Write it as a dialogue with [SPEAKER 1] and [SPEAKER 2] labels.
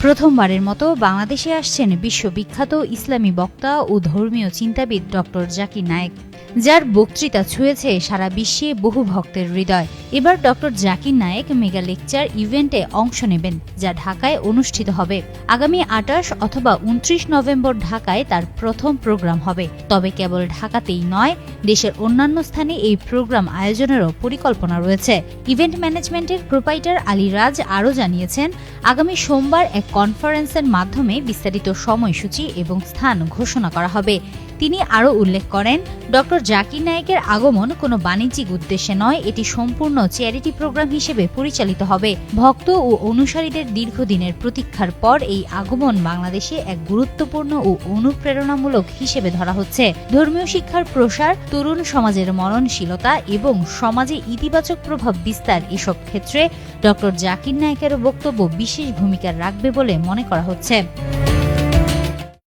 [SPEAKER 1] প্রথমবারের মতো বাংলাদেশে আসছেন বিশ্ববিখ্যাত ইসলামী বক্তা ও ধর্মীয় চিন্তাবিদ ডক্টর জাকির নায়েক, যার বক্তৃতা ছুঁয়েছে সারা বিশ্বে বহু ভক্তের হৃদয়। এবার doctor Zakir Naik mega lecture ইভেন্টে অংশ নেবেন, যা ঢাকায় অনুষ্ঠিত হবে। আগামী ২৮ অথবা ২৯ নভেম্বর ঢাকায় তার প্রথম প্রোগ্রাম হবে। তবে কেবল ঢাকাতেই নয়, দেশের অন্যান্য স্থানে এই প্রোগ্রাম আয়োজনেরও পরিকল্পনা রয়েছে। ইভেন্ট ম্যানেজমেন্টের প্রোপাইটার আলী রাজ আরও জানিয়েছেন, আগামী সোমবার এক কনফারেন্সের মাধ্যমে বিস্তারিত সময়সূচি এবং স্থান ঘোষণা করা হবে। তিনি আরও উল্লেখ করেন, ডক্টর জাকির নায়েকের আগমন কোনো বাণিজ্যিক উদ্দেশ্যে নয়, এটি সম্পূর্ণ চ্যারিটি প্রোগ্রাম হিসেবে পরিচালিত হবে। ভক্ত ও অনুসারীদের দীর্ঘদিনের প্রতীক্ষার পর এই আগমন বাংলাদেশে এক গুরুত্বপূর্ণ ও অনুপ্রেরণামূলক হিসেবে ধরা হচ্ছে। ধর্মীয় শিক্ষার প্রসার, তরুণ সমাজের মননশীলতা এবং সমাজে ইতিবাচক প্রভাব বিস্তার, এসব ক্ষেত্রে ডক্টর জাকির নায়েকের বক্তব্য বিশেষ ভূমিকা রাখবে বলে মনে করা হচ্ছে।